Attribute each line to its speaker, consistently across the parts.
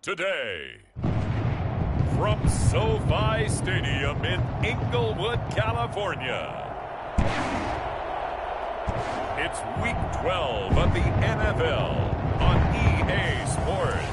Speaker 1: Today, from SoFi Stadium in Inglewood, California, it's Week 12 of the NFL on EA Sports.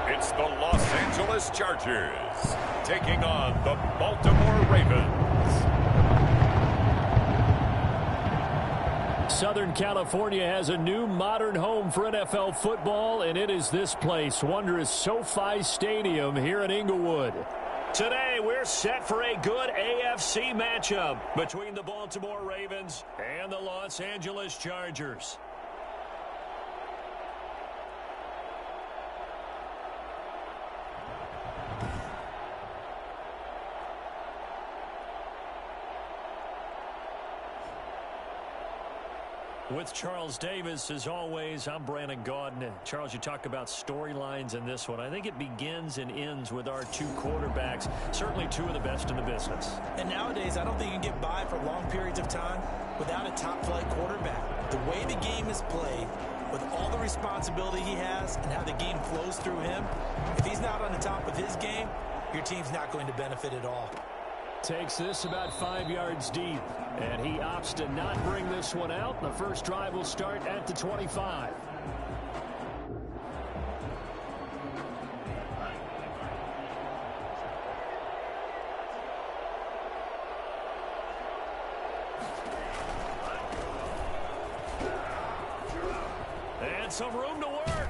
Speaker 1: It's the Los Angeles Chargers taking on the Baltimore Ravens.
Speaker 2: Southern California has a new modern home for NFL football, and it is this place, wondrous SoFi Stadium here in Inglewood. Today, we're set for a good AFC matchup between the Baltimore Ravens and the Los Angeles Chargers. With Charles Davis, as always, I'm Brandon Gaudin. Charles, you talk about storylines in this one. I think it begins and ends with our two quarterbacks, certainly two of the best in the business.
Speaker 3: And nowadays, I don't think you can get by for long periods of time without a top-flight quarterback. The way the game is played, with all the responsibility he has and how the game flows through him, if he's not on the top of his game, your team's not going to benefit at all.
Speaker 2: Takes this about 5 yards deep, and he opts to not bring this one out. The first drive will start at the 25. And some room to work.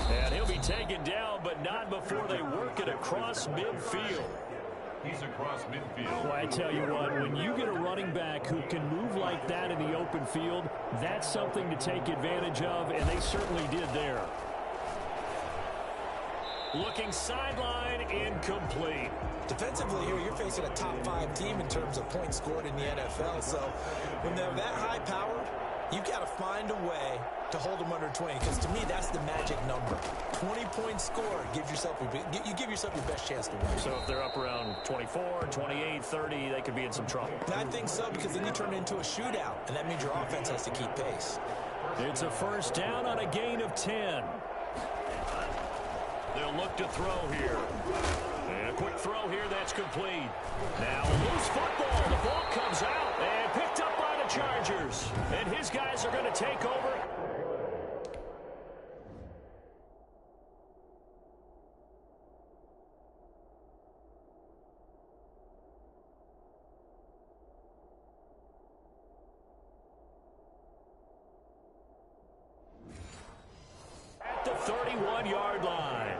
Speaker 2: And he'll be taken down, but not before they work it across midfield.
Speaker 1: He's across midfield.
Speaker 2: Well, I tell you what, when you get a running back who can move like that in the open field, that's something to take advantage of, and they certainly did there. Looking sideline, incomplete.
Speaker 3: Defensively here, you're facing a top-5 team in terms of points scored in the NFL, so when they're that high-powered, you've got to find a way to hold them under 20, because to me, that's the magic number. 20-point score, you give yourself your best chance to win.
Speaker 2: So if they're up around 24, 28, 30, they could be in some trouble.
Speaker 3: And I think so, because then you turn it into a shootout, and that means your offense has to keep pace.
Speaker 2: It's a first down on a gain of 10. They'll look to throw here. And a quick throw here, that's complete. Now a loose football. The ball comes out and picked up by the Chargers. And his guys are going to take over. At the 31-yard line.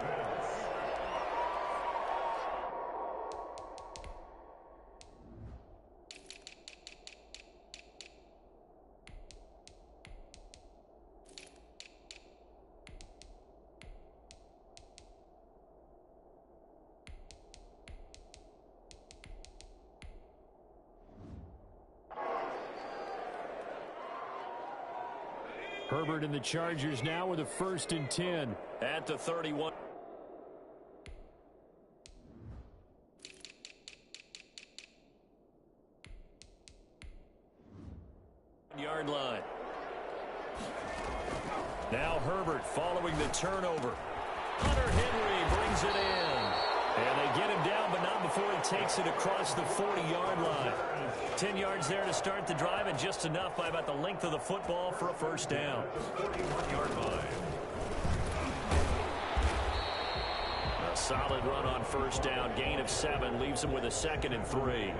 Speaker 2: Herbert and the Chargers now with a 1st and 10 at the 31. Yard line. Now Herbert following the turnover. Hunter Henry brings it in. And they get him down, but not before he takes it across the 40-yard line. 10 yards there to start the drive, and just enough by about the length of the football for a first down. 41-yard line. A solid run on first down. Gain of 7 leaves him with a 2nd and 3.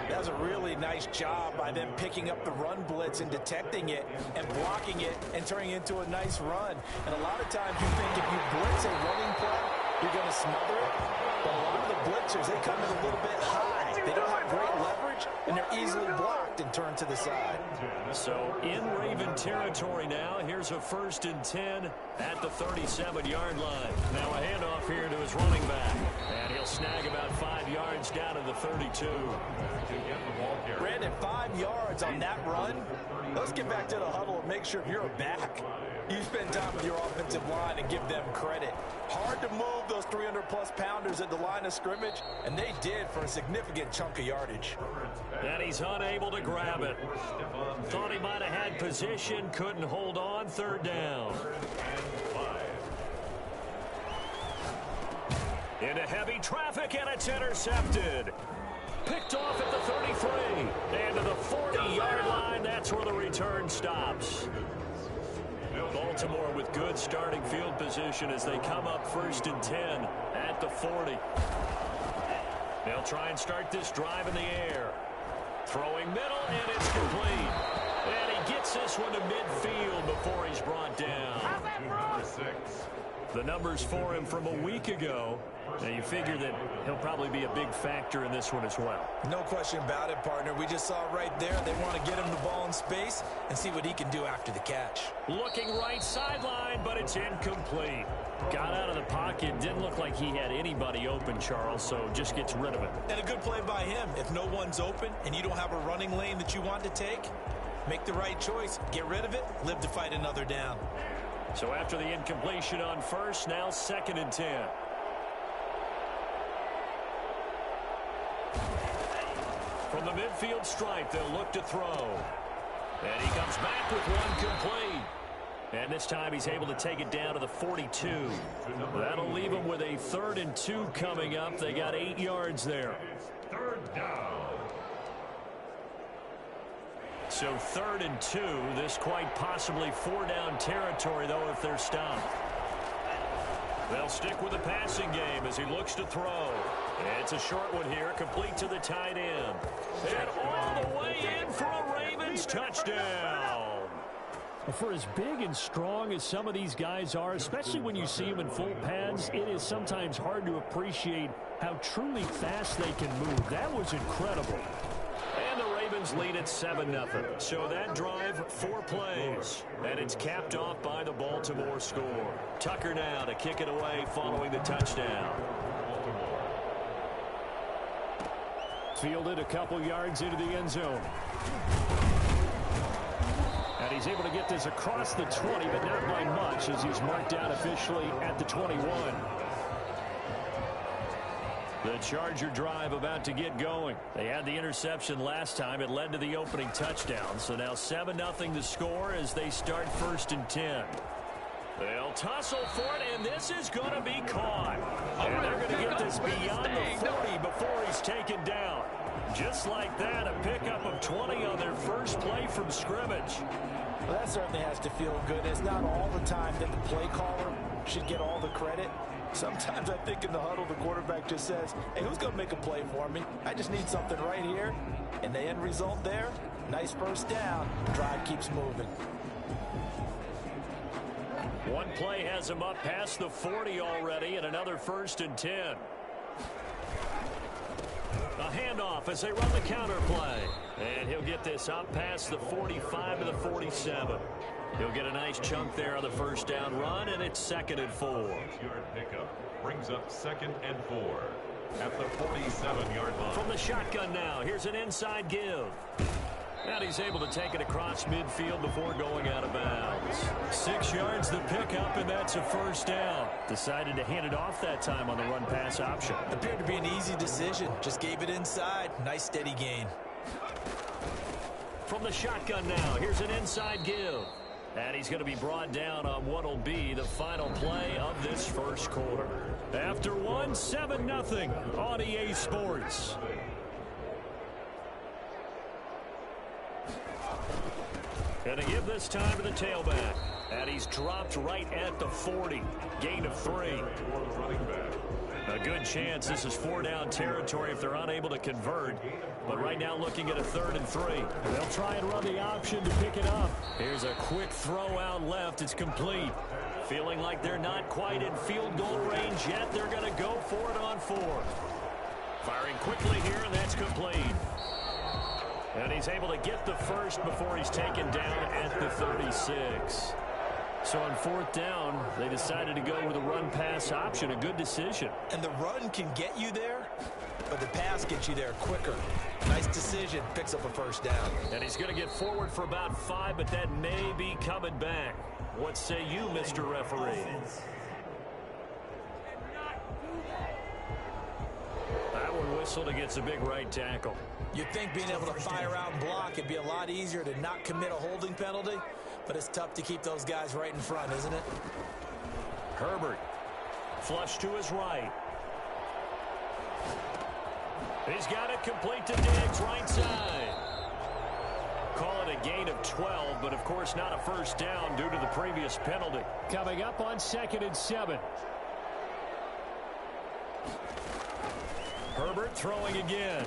Speaker 3: That was a really nice job by them picking up the run blitz and detecting it and blocking it and turning it into a nice run. And a lot of times you think if you blitz a running play, you're going to smother it. But a lot of the blitzers, they come in a little bit high. They don't have great leverage, and they're easily blocked and turned to the side.
Speaker 2: So in Raven territory now. Here's a 1st and 10 at the 37-yard line. Now a handoff here to his running back. And he'll snag about 5 yards down to the 32.
Speaker 3: Brandon, 5 yards on that run. Let's get back to the huddle and make sure if you're a back, you spend time with your offensive line and give them credit. Hard to move those 300-plus pounders at the line of scrimmage, and they did for a significant chunk of yardage.
Speaker 2: And he's unable to grab it. Thought he might have had position, couldn't hold on. 3rd down. Into heavy traffic, and it's intercepted. Picked off at the 33. And to the 40-yard line, that's where the return stops. Baltimore with good starting field position as they come up 1st and 10 at the 40. They'll try and start this drive in the air. Throwing middle, and it's complete. And he gets this one to midfield before he's brought down. The numbers for him from a week ago. Now you figure that he'll probably be a big factor in this one as well.
Speaker 3: No question about it, partner. We just saw right there. They want to get him the ball in space and see what he can do after the catch.
Speaker 2: Looking right sideline, but it's incomplete. Got out of the pocket. Didn't look like he had anybody open, Charles, so just gets rid of it.
Speaker 3: And a good play by him. If no one's open and you don't have a running lane that you want to take, make the right choice. Get rid of it. Live to fight another down.
Speaker 2: So after the incompletion on 1st, now 2nd and 10. From the midfield stripe, they'll look to throw. And he comes back with one complete. And this time he's able to take it down to the 42. That'll leave him with a 3rd and 2 coming up. They got 8 yards there.
Speaker 1: 3rd down.
Speaker 2: So 3rd and 2. This quite possibly 4-down territory, though, if they're stopped. They'll stick with the passing game as he looks to throw. It's a short one here, complete to the tight end. And all the way in for a Ravens touchdown. For as big and strong as some of these guys are, especially when you see them in full pads, it is sometimes hard to appreciate how truly fast they can move. That was incredible. And the Ravens lead at 7-0. So that drive, 4 plays. And it's capped off by the Baltimore score. Tucker now to kick it away following the touchdown. Fielded a couple yards into the end zone. And he's able to get this across the 20, but not by much as he's marked down officially at the 21. The Charger drive about to get going. They had the interception last time. It led to the opening touchdown. So now 7-0 to score as they start 1st and 10. They'll tussle for it, and this is going to be caught. And they're going to get this beyond the 40 before he's taken down. Just like that, a pickup of 20 on their first play from scrimmage.
Speaker 3: Well, that certainly has to feel good. It's not all the time that the play caller should get all the credit. Sometimes I think in the huddle, the quarterback just says, hey, who's going to make a play for me? I just need something right here. And the end result there, nice first down. Drive keeps moving.
Speaker 2: One play has him up past the 40 already, and another 1st and 10. A handoff as they run the counter play. And he'll get this up past the 45 to the 47. He'll get a nice chunk there on the first down run, and it's 2nd and 4.
Speaker 1: 6-yard pickup brings up 2nd and 4 at the 47-yard line.
Speaker 2: From the shotgun now, here's an inside give. And he's able to take it across midfield before going out of bounds. 6 yards the pickup, and that's a first down. Decided to hand it off that time on the run-pass option.
Speaker 3: Appeared to be an easy decision. Just gave it inside. Nice steady gain.
Speaker 2: From the shotgun now, here's an inside give. And he's going to be brought down on what will be the final play of this first quarter. After 7-0 on EA Sports. Going to give this time to the tailback. And he's dropped right at the 40. Gain of 3. A good chance this is 4-down territory if they're unable to convert. But right now looking at a 3rd and 3. They'll try and run the option to pick it up. Here's a quick throw out left. It's complete. Feeling like they're not quite in field goal range yet. They're going to go for it on 4th. Firing quickly here, and that's complete. And he's able to get the first before he's taken down at the 36. So on 4th down, they decided to go with a run-pass option. A good decision.
Speaker 3: And the run can get you there, but the pass gets you there quicker. Nice decision. Picks up a first down.
Speaker 2: And he's going to get forward for about 5, but that may be coming back. What say you, Mr. Referee? That one whistled against a big right tackle.
Speaker 3: You'd think being able to fire out and block, it'd be a lot easier to not commit a holding penalty, but it's tough to keep those guys right in front, isn't it?
Speaker 2: Herbert, flush to his right. He's got it complete to Diggs, right side. Call it a gain of 12, but of course not a first down due to the previous penalty. Coming up on 2nd and 7. Herbert throwing again.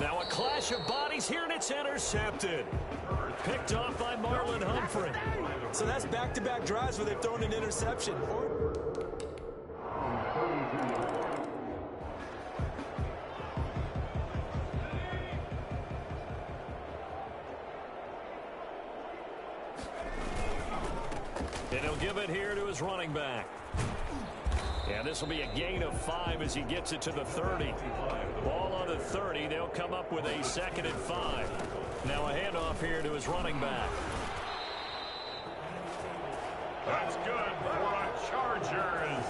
Speaker 2: Now a clash of bodies here, and it's intercepted. Picked off by Marlon Humphrey.
Speaker 3: So that's back-to-back drives where they've thrown an interception.
Speaker 2: And he'll give it here to his running back. And this will be a gain of 5 as he gets it to the 30. Ball on the 30. They'll come up with a 2nd and 5. Now a handoff here to his running back.
Speaker 1: That's good for a Chargers.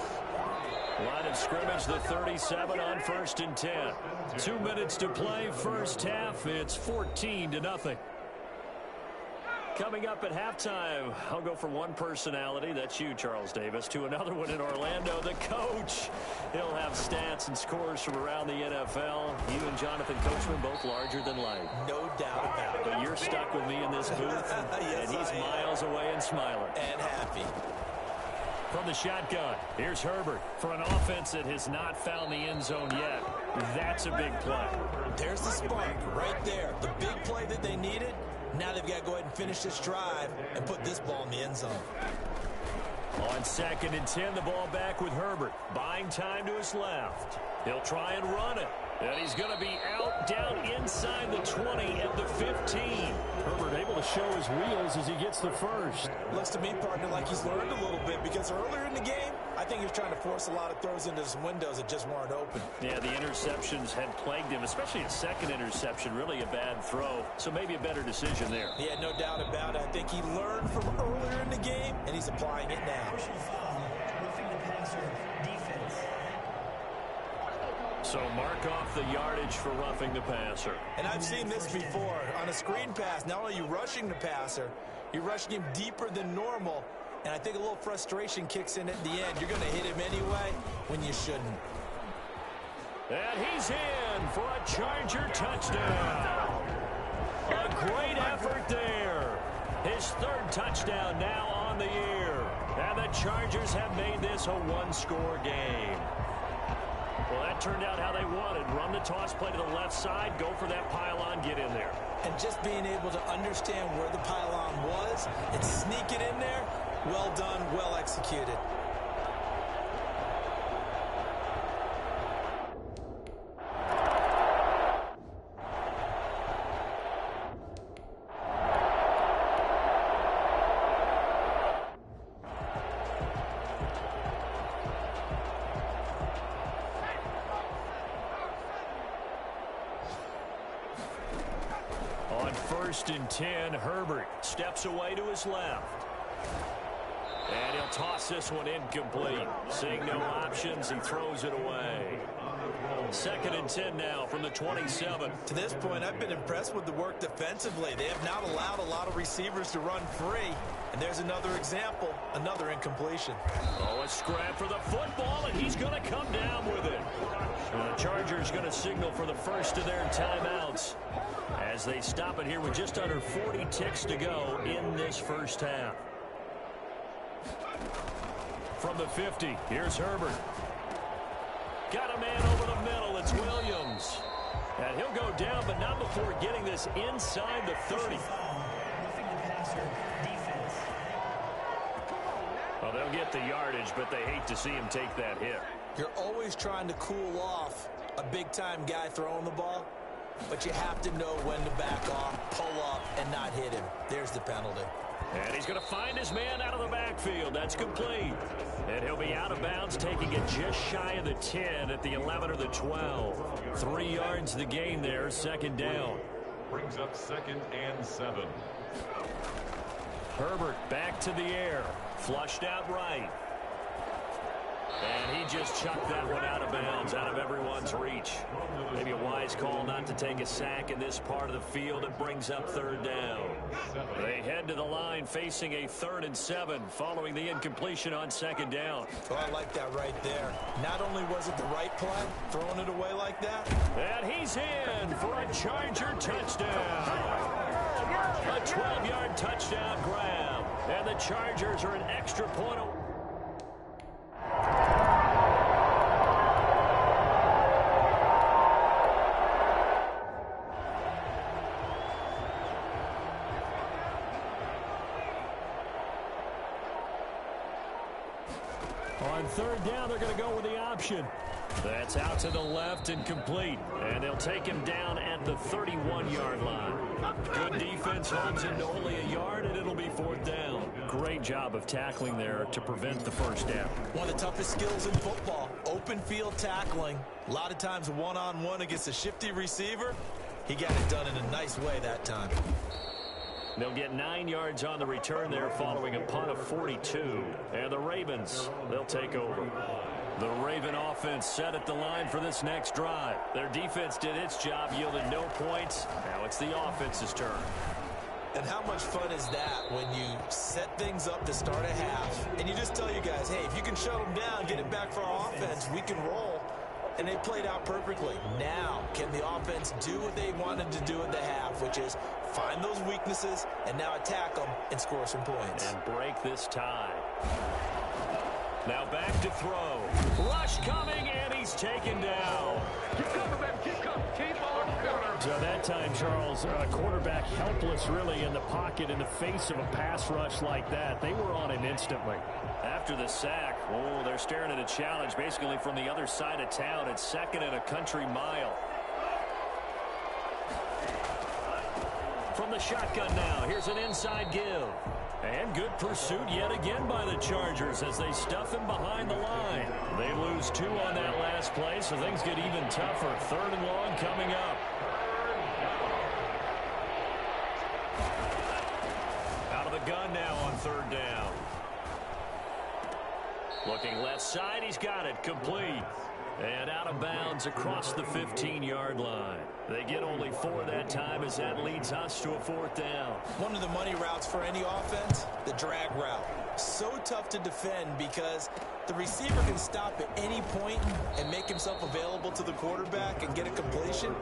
Speaker 2: Line of scrimmage, the 37 on 1st and 10. 2 minutes to play, first half. It's 14-0. Coming up at halftime, I'll go from one personality, that's you, Charles Davis, to another one in Orlando, the coach. He'll have stats and scores from around the NFL. You and Jonathan Coachman both larger than life.
Speaker 3: No doubt about it.
Speaker 2: But you're stuck with me in this booth,
Speaker 3: Yes,
Speaker 2: and he's miles away and smiling.
Speaker 3: And happy.
Speaker 2: From the shotgun, here's Herbert for an offense that has not found the end zone yet. That's a big play.
Speaker 3: There's the spark right there. The big play that they needed. Now they've got to go ahead and finish this drive and put this ball in the end zone.
Speaker 2: On 2nd and 10, the ball back with Herbert. Buying time to his left. He'll try and run it. And he's going to be out down inside the 20 at the 15. Herbert able to show his wheels as he gets the first.
Speaker 3: Looks to me, partner, like he's learned a little bit because earlier in the game, I think he was trying to force a lot of throws into some windows that just weren't open.
Speaker 2: Yeah, the interceptions had plagued him, especially a second interception, really a bad throw. So maybe a better decision there.
Speaker 3: Yeah, no doubt about it. I think he learned from earlier in the game, and he's applying it now.
Speaker 2: So mark off the yardage for roughing the passer.
Speaker 3: And I've seen this before. On a screen pass, not only are you rushing the passer, you're rushing him deeper than normal. And I think a little frustration kicks in at the end. You're going to hit him anyway when you shouldn't.
Speaker 2: And he's in for a Charger touchdown. A great effort there. His 3rd touchdown now on the year. And the Chargers have made this a one-score game. Well, that turned out how they wanted. Run the toss play to the left side, go for that pylon, get in there.
Speaker 3: And just being able to understand where the pylon was and sneak it in there, well done, well executed.
Speaker 2: On 1st and 10, Herbert steps away to his left. And he'll toss this one incomplete. Seeing no options, he throws it away. 2nd and 10 now from the 27.
Speaker 3: To this point, I've been impressed with the work defensively. They have not allowed a lot of receivers to run free. And there's another example, another incompletion.
Speaker 2: Oh, a scrap for the football, and he's going to come down with it. And the Chargers going to signal for the first of their timeouts as they stop it here with just under 40 ticks to go in this first half. From the 50, here's Herbert. Got a man over the middle. It's Williams. And he'll go down, but not before getting this inside the 30. Well, they'll get the yardage, but they hate to see him take that hit.
Speaker 3: You're always trying to cool off a big-time guy throwing the ball. but you have to know when to back off, pull up, and not hit him. There's the penalty.
Speaker 2: And he's going to find his man out of the backfield. That's complete. And he'll be out of bounds, taking it just shy of the 10 at the 11 or the 12. 3 yards the gain there, second down.
Speaker 1: Brings up 2nd and 7.
Speaker 2: Herbert back to the air. Flushed out right. And he just chucked that one out of bounds, out of everyone's reach. Maybe a wise call not to take a sack in this part of the field. It brings up 3rd down. They head to the line facing a 3rd and 7 following the incompletion on 2nd down.
Speaker 3: Oh, I like that right there. Not only was it the right play, throwing it away like that.
Speaker 2: And he's in for a Charger touchdown. A 12-yard touchdown grab. And the Chargers are an extra point away. On 3rd down, they're going to go with the option. That's out to the left and complete. And they'll take him down at the 31-yard line. Good defense holds him to only a yard, and it'll be 4th down. Great job of tackling there to prevent the first down.
Speaker 3: One of the toughest skills in football, open field tackling. A lot of times one-on-one against a shifty receiver. He got it done in a nice way that time.
Speaker 2: They'll get 9 yards on the return there following a punt of 42. And the Ravens, they'll take over. The Raven offense set at the line for this next drive. Their defense did its job, yielded no points. Now it's the offense's turn.
Speaker 3: And how much fun is that when you set things up to start a half, and you just tell your guys, hey, if you can shut them down, get it back for our offense, we can roll. And they played out perfectly. Now, can the offense do what they wanted to do at the half, which is find those weaknesses and now attack them and score some points.
Speaker 2: And break this tie. Now back to throw. Rush coming, and he's taken down.
Speaker 1: Keep coming, man. Keep coming. Keep on coming.
Speaker 2: So that time, Charles, quarterback helpless really in the pocket in the face of a pass rush like that. They were on him instantly. After the sack, oh, they're staring at a challenge basically from the other side of town. It's 2nd and a country mile. From the shotgun now, here's an inside give. And good pursuit yet again by the Chargers as they stuff him behind the line. They lose 2 on that last play, so things get even tougher. 3rd and long coming up. Out of the gun now on 3rd down. Looking left side, he's got it, complete. And out of bounds across the 15-yard line. They get only 4 that time as that leads us to a 4th down.
Speaker 3: One of the money routes for any offense, the drag route. So tough to defend because the receiver can stop at any point and make himself available to the quarterback and get a completion.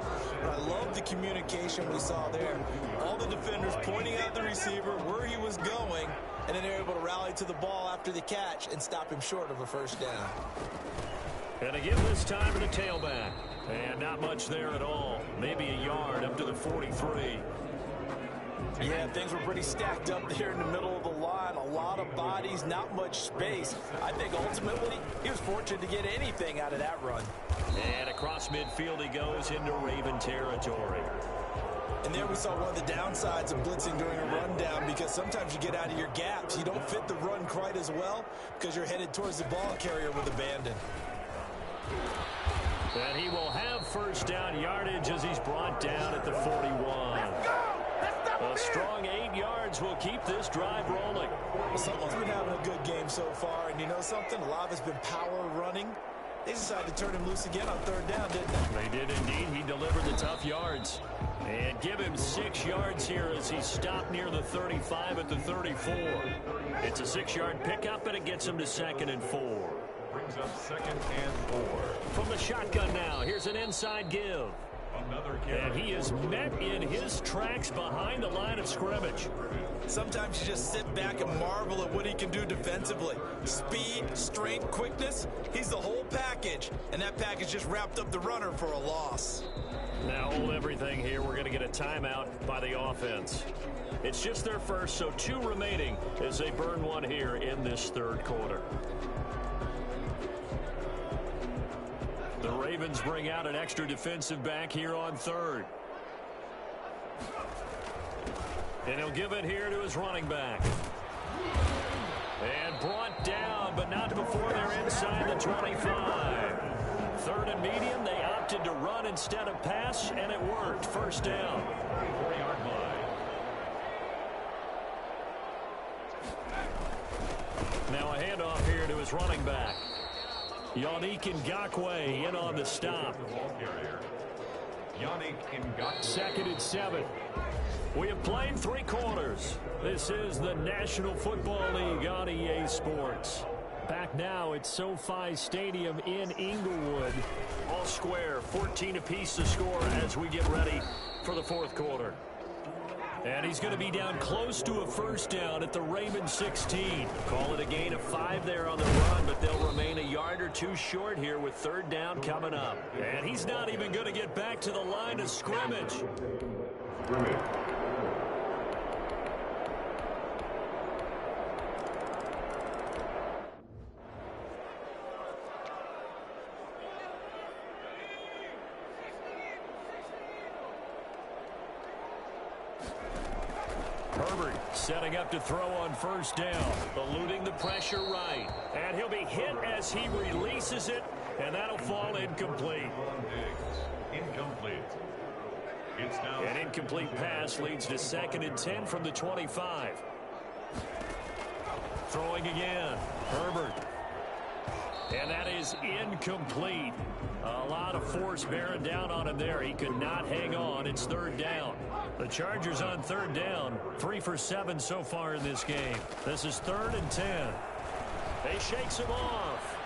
Speaker 3: But I love the communication we saw there. All the defenders pointing out the receiver where he was going, and then they're able to rally to the ball after the catch and stop him short of a first down.
Speaker 2: And again this time to the tailback. And not much there at all. Maybe a yard up to the 43.
Speaker 3: Yeah, things were pretty stacked up there in the middle of the line. A lot of bodies, not much space. I think ultimately he was fortunate to get anything out of that run.
Speaker 2: And across midfield he goes into Raven territory.
Speaker 3: And there we saw one of the downsides of blitzing during a rundown because sometimes you get out of your gaps. You don't fit the run quite as well because you're headed towards the ball carrier with abandon.
Speaker 2: And he will have first down yardage as he's brought down at the 41. A strong 8 yards will keep this drive rolling.
Speaker 3: Well, someone's been having a good game so far, and you know something? A lot of it's been power running. They decided to turn him loose again on 3rd down, didn't they?
Speaker 2: They did indeed. He delivered the tough yards. And give him 6 yards here as he stopped near the 35 at the 34. It's a 6-yard pickup, and it gets him to 2nd and 4.
Speaker 1: Brings up 2nd and 4.
Speaker 2: From the shotgun now, here's an inside give. And he is met in his tracks behind the line of scrimmage.
Speaker 3: Sometimes you just sit back and marvel at what he can do defensively. Speed, strength, quickness, he's the whole package. And that package just wrapped up the runner for a loss.
Speaker 2: Now hold everything here. We're going to get a timeout by the offense. It's just their first, so 2 remaining as they burn one here in this 3rd quarter. The Ravens bring out an extra defensive back here on 3rd. And he'll give it here to his running back. And brought down, but not before they're inside the 25. Third and medium, they opted to run instead of pass, and it worked. First down.
Speaker 1: 4-yard line.
Speaker 2: Now a handoff here to his running back. Yannick Ngakoue in on the stop.
Speaker 1: Yannick Ngakoue.
Speaker 2: 2nd and 7. We have played 3 quarters. This is the National Football League on EA Sports. Back now at SoFi Stadium in Inglewood. All square, 14 apiece to score as we get ready for the 4th quarter. And he's going to be down close to a first down at the Raymond 16. Call it a gain of 5 there on the run, but they'll remain a yard or 2 short here with 3rd down coming up. And he's not even going to get back to the line of scrimmage. Herbert setting up to throw on first down, eluding the pressure right. And he'll be hit as he releases it, and that'll fall incomplete.
Speaker 1: Incomplete. It's now
Speaker 2: An incomplete pass leads to 2nd and 10 from the 25. Throwing again, Herbert. And that is incomplete. A lot of force bearing down on him there. He could not hang on. It's 3rd down. The Chargers on 3rd down. 3 for 7 so far in this game. This is 3rd and 10. They shakes him off.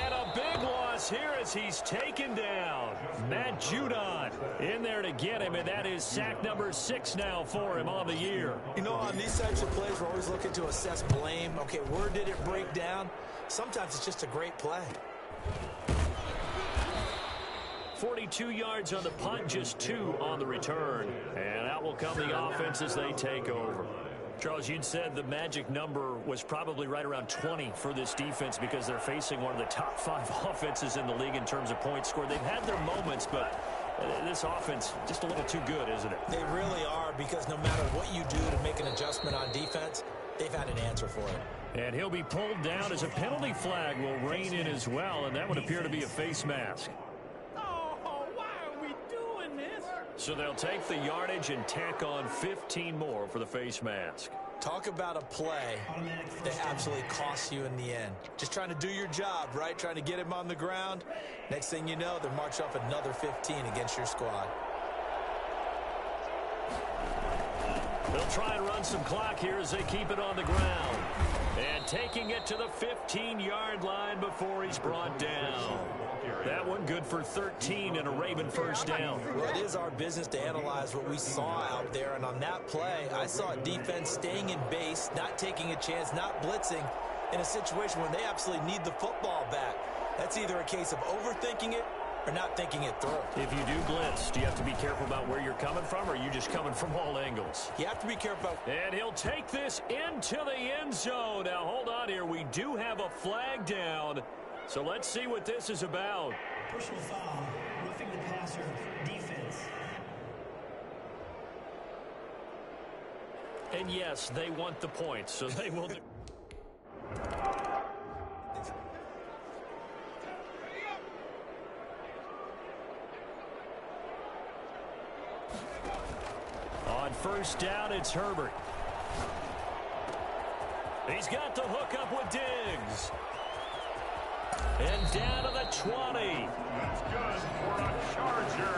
Speaker 2: And a big loss here as he's taken down. Matt Judon in there to get him, and that is sack number 6 now for him on the year.
Speaker 3: You know, on these types of plays, we're always looking to assess blame. Okay, where did it break down? Sometimes it's just a great play.
Speaker 2: 42 yards on the punt, just 2 on the return. And out will come the offense as they take over. Charles, you'd said the magic number was probably right around 20 for this defense because they're facing one of the top 5 offenses in the league in terms of points scored. They've had their moments, but this offense just a little too good, isn't it?
Speaker 3: They really are, because no matter what you do to make an adjustment on defense, they've had an answer for it.
Speaker 2: And he'll be pulled down as a penalty flag will rein in as well, and that would appear to be a face mask. So they'll take the yardage and tack on 15 more for the face mask.
Speaker 3: Talk about a play that absolutely costs you in the end. Just trying to do your job, right? Trying to get him on the ground. Next thing you know, they're marching off another 15 against your squad.
Speaker 2: They'll try and run some clock here as they keep it on the ground. And taking it to the 15-yard line before he's brought down. That one good for 13 and a Raven first down.
Speaker 3: Well, it is our business to analyze what we saw out there. And on that play, I saw a defense staying in base, not taking a chance, not blitzing in a situation where they absolutely need the football back. That's either a case of overthinking it or not thinking it through.
Speaker 2: If you do blitz, do you have to be careful about where you're coming from, or are you just coming from all angles?
Speaker 3: You have to be careful.
Speaker 2: And he'll take this into the end zone. Now, hold on here. We do have a flag down. So let's see what this is about.
Speaker 4: Personal foul, roughing the passer, defense.
Speaker 2: And yes, they want the points, so they will. On first down, it's Herbert. He's got the hook up with Diggs. And down to the 20.
Speaker 1: That's good for a Charger.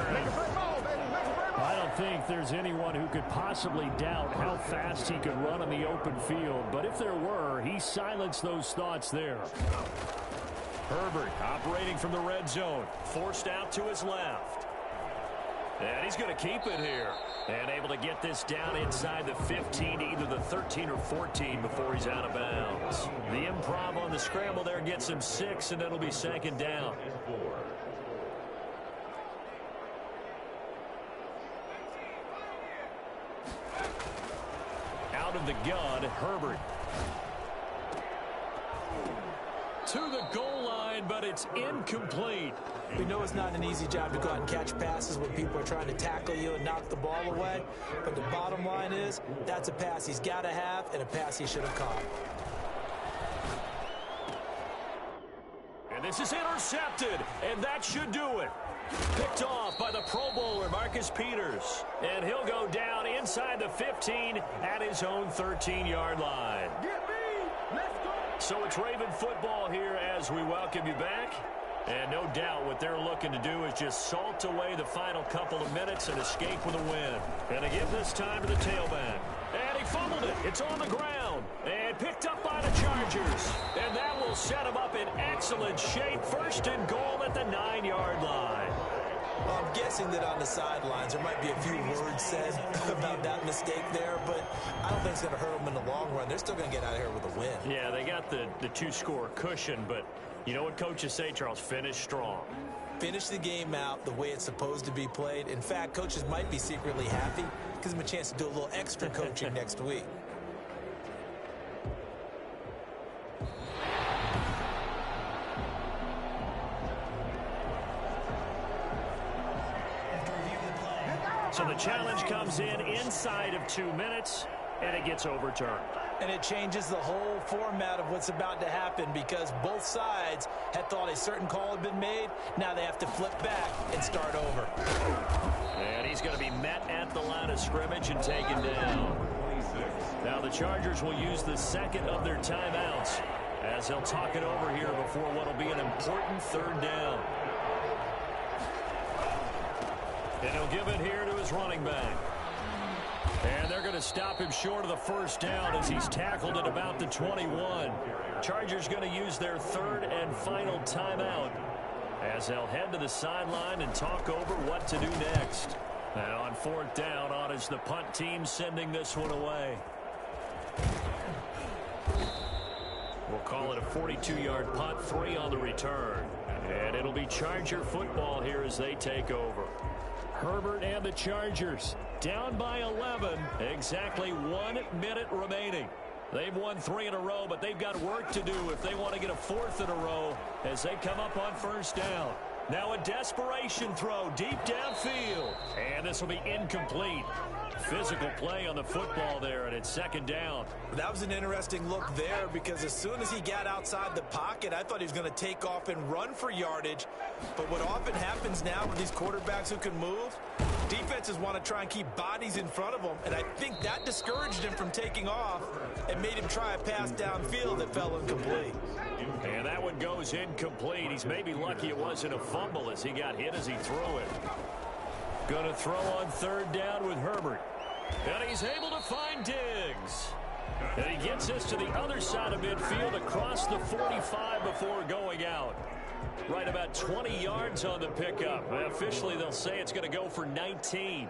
Speaker 2: I don't think there's anyone who could possibly doubt how fast he could run on the open field. But if there were, he silenced those thoughts there. Herbert operating from the red zone. Forced out to his left. And he's going to keep it here. And able to get this down inside the 15, either the 13 or 14 before he's out of bounds. The improv on the scramble there gets him 6, and it'll be second down. Out of the gun, Herbert. to the goal line, but it's incomplete.
Speaker 3: We know it's not an easy job to go out and catch passes when people are trying to tackle you and knock the ball away. But the bottom line is, that's a pass he's got to have and a pass he should have caught.
Speaker 2: And this is intercepted, and that should do it. Picked off by the Pro Bowler, Marcus Peters. And he'll go down inside the 15 at his own 13-yard line. So it's Raven football here as we welcome you back. And no doubt what they're looking to do is just salt away the final couple of minutes and escape with a win. And again this time to the tailback. And he fumbled it. It's on the ground. And picked up by the Chargers. And that will set him up in excellent shape. First and goal at the 9-yard line.
Speaker 3: Well, I'm guessing that on the sidelines there might be a few words said about that mistake there, but I don't think it's going to hurt them in the long run. They're still going to get out of here with a win.
Speaker 2: Yeah, they got the two-score cushion, but you know what coaches say, Charles? Finish strong.
Speaker 3: Finish the game out the way it's supposed to be played. In fact, coaches might be secretly happy. Gives them a chance to do a little extra coaching next week.
Speaker 2: So the challenge comes in inside of 2 minutes, and it gets overturned.
Speaker 3: And it changes the whole format of what's about to happen because both sides had thought a certain call had been made. Now they have to flip back and start over.
Speaker 2: And he's going to be met at the line of scrimmage and taken down. Now the Chargers will use the second of their timeouts as they'll talk it over here before what will be an important third down. And he'll give it here to his running back. And they're going to stop him short of the first down as he's tackled at about the 21. Chargers going to use their third and final timeout as they'll head to the sideline and talk over what to do next. And on fourth down, on is the punt team sending this one away. We'll call it a 42-yard punt, 3 on the return. And it'll be Charger football here as they take over. Herbert and the Chargers down by 11. Exactly 1 minute remaining. They've won 3 in a row, but they've got work to do if they want to get a 4th in a row as they come up on first down. Now a desperation throw deep downfield. And this will be incomplete. Physical play on the football there, and it's second down.
Speaker 3: That was an interesting look there because as soon as he got outside the pocket, I thought he was going to take off and run for yardage. But what often happens now with these quarterbacks who can move, defenses want to try and keep bodies in front of them, and I think that discouraged him from taking off and made him try a pass downfield that fell incomplete.
Speaker 2: And that one goes incomplete. He's maybe lucky it wasn't a fumble as he got hit as he threw it. Going to throw on third down with Herbert. And he's able to find Diggs. And he gets this to the other side of midfield across the 45 before going out. Right about 20 yards on the pickup. Officially, they'll say it's going to go for 19.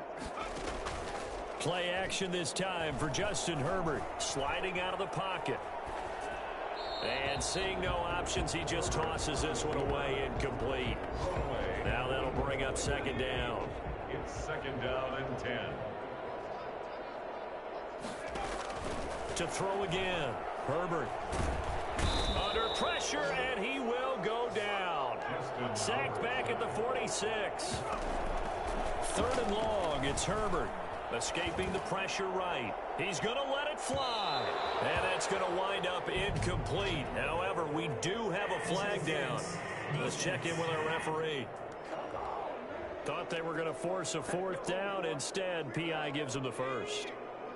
Speaker 2: Play action this time for Justin Herbert. Sliding out of the pocket. And seeing no options, he just tosses this one away incomplete. Now that'll bring up second down.
Speaker 1: It's second down and 10.
Speaker 2: To throw again. Herbert. Under pressure, and he will go down. Sacked back at the 46. Third and long, it's Herbert. Escaping the pressure right. He's going to let it fly. And that's going to wind up incomplete. However, we do have a flag down. Let's check in with our referee. Thought they were going to force a fourth down. Instead, P.I. gives them the first.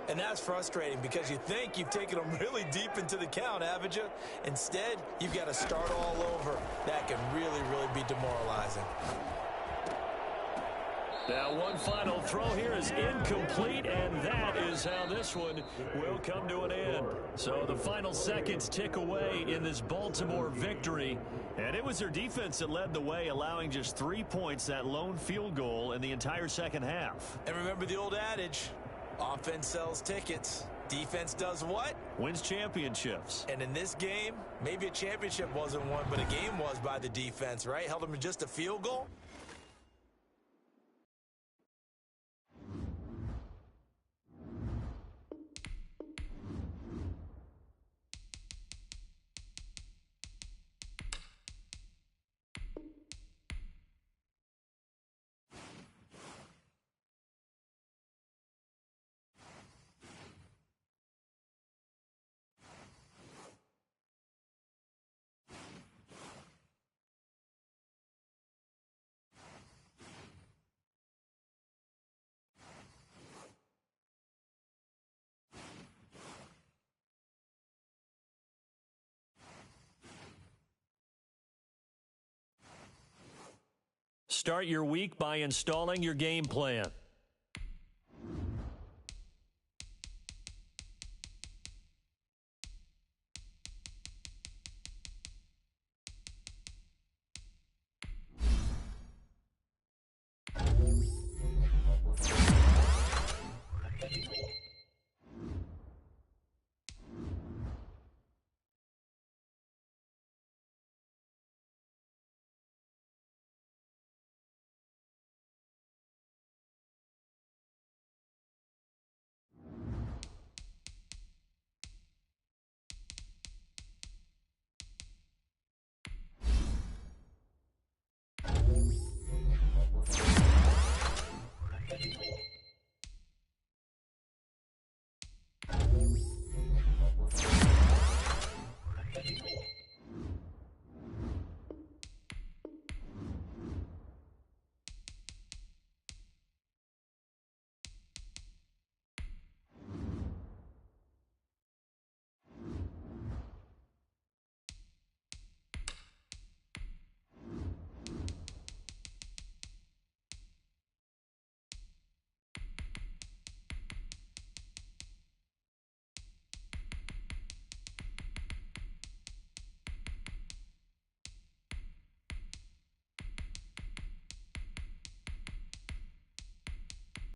Speaker 3: And that's frustrating because you think you've taken them really deep into the count, haven't you? Instead, you've got to start all over. That can really, really be demoralizing.
Speaker 2: Now one final throw here is incomplete, and that is how this one will come to an end. So the final seconds tick away in this Baltimore victory. And it was their defense that led the way, allowing just 3 points, that lone field goal in the entire second half.
Speaker 3: And remember the old adage, offense sells tickets. Defense does what?
Speaker 2: Wins championships.
Speaker 3: And in this game, maybe a championship wasn't won, but a game was by the defense, right? Held them to just a field goal.
Speaker 2: Start your week by installing your game plan.